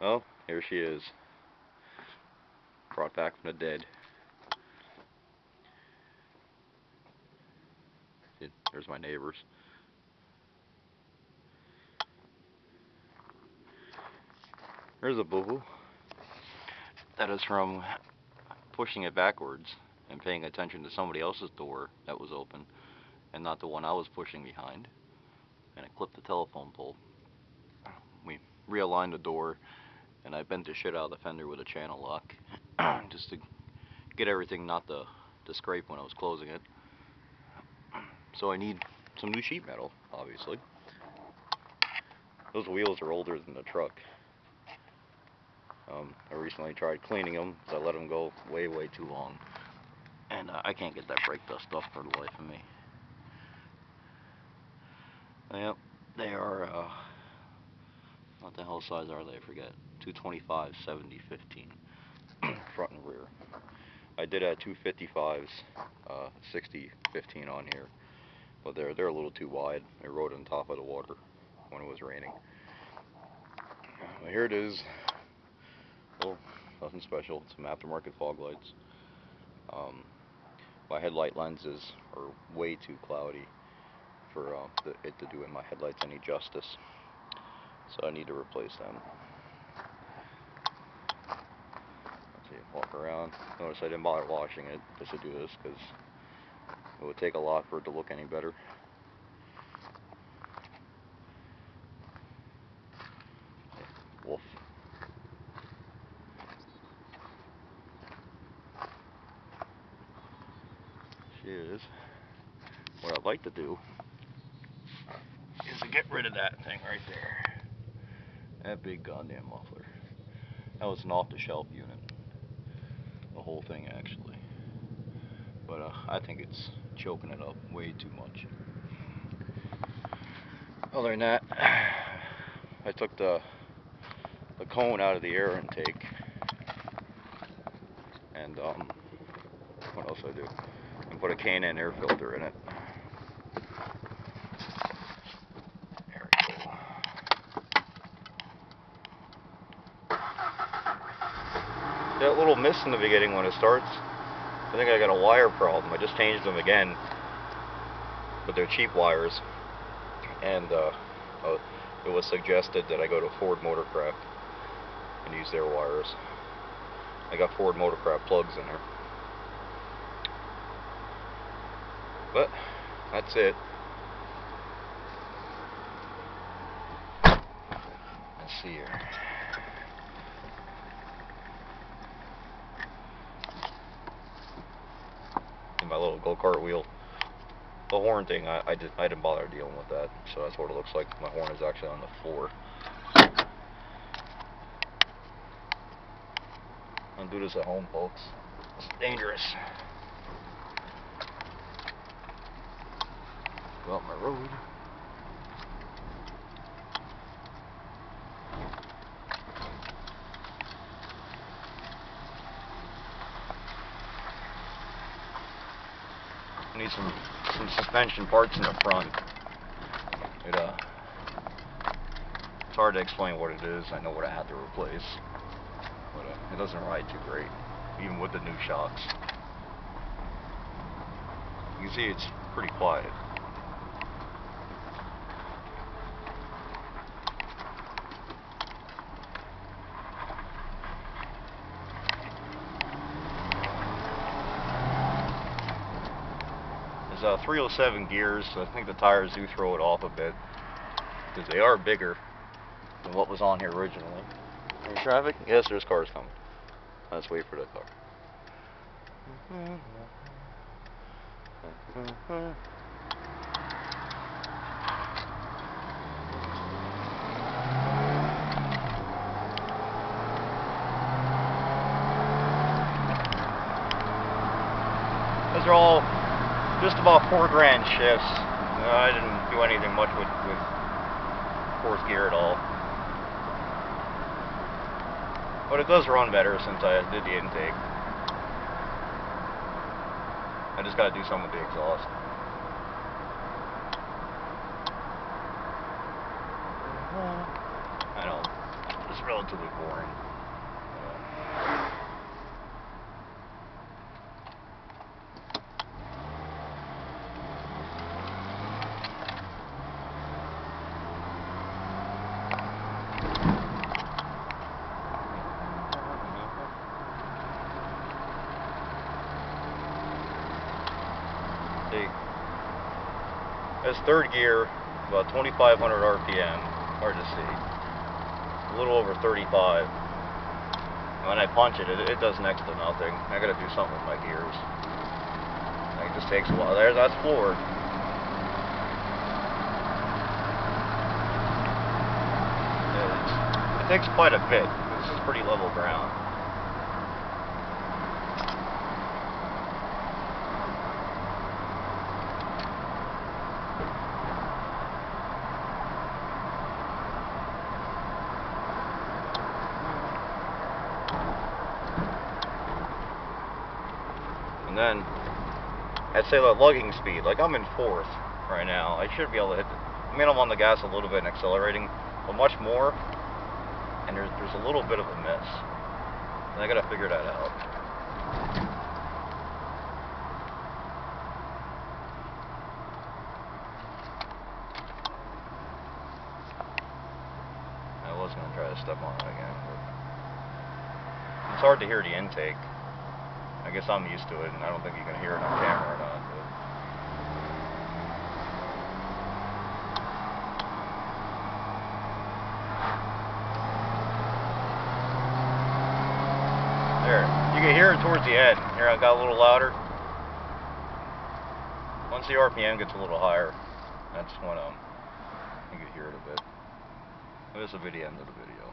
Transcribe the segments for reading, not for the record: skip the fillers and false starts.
Well, here she is. Brought back from the dead. There's my neighbors. There's a boo-boo. That is from pushing it backwards and paying attention to somebody else's door that was open and not the one I was pushing behind. And it clipped the telephone pole. We realigned the door and I bent the shit out of the fender with a channel lock just to get everything not to scrape when I was closing it. So I need some new sheet metal, obviously. Those wheels are older than the truck. I recently tried cleaning them because I let them go way too long. And I can't get that brake dust off for the life of me. Yep, they are, what the hell size are they? I forget. 225, 70, 15. Front and rear. I did have 255s, 60, 15 on here. But they're a little too wide. They rode on top of the water when it was raining. Well, here it is. Well, nothing special. Some aftermarket fog lights. My headlight lenses are way too cloudy for it to do in my headlights any justice. So I need to replace them. Let's see, walk around. Notice I didn't bother washing it just to do this because it would take a lot for it to look any better. Wolf. She is. What I'd like to do is to get rid of that thing right there. That big goddamn muffler. That was an off-the-shelf unit. The whole thing, actually. But I think it's choking it up way too much. Other than that, I took the cone out of the air intake. And what else I do? And put a K&N air filter in it. There we go. That little miss in the beginning when it starts, I think I got a wire problem. I just changed them again, but they're cheap wires. And it was suggested that I go to Ford Motorcraft and use their wires. I got Ford Motorcraft plugs in there. But that's it. Let's see here. And my little go-kart wheel. The horn thing, I didn't bother dealing with that, so that's what it looks like. My horn is actually on the floor. Don't do this at home, folks. It's dangerous. Go up my road. I need some suspension parts in the front. It's hard to explain what it is. I know what I had to replace, but it doesn't ride too great, even with the new shocks. You can see it's pretty quiet. There's 307 gears, so I think the tires do throw it off a bit, because they are bigger than what was on here originally. Any traffic? Yes, there's cars coming. Let's wait for the car. Those are all just about $4,000 shifts. I didn't do anything much with fourth gear at all. But it does run better since I did the intake. I just gotta do something with the exhaust. I know. It's really relatively boring. See, that's third gear, about 2,500 RPM, hard to see, a little over 35. And when I punch it, it does next to nothing. I gotta do something with my gears. It just takes a while. That's floored. It takes quite a bit. This is pretty level ground. And then, I'd say the lugging speed, like I'm in 4th right now. I should be able to hit I mean, I'm on the gas a little bit and accelerating, but much more, and there's a little bit of a miss. And I gotta figure that out. I was gonna try to step on it again, but it's hard to hear the intake. I guess I'm used to it, and I don't think you can hear it on camera or not. But there, you can hear it towards the end. Here, I got a little louder. Once the RPM gets a little higher, that's when you can hear it a bit. This will be the end of the video,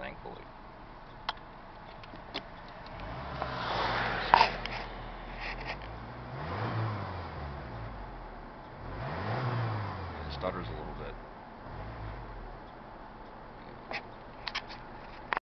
thankfully. It stutters a little bit.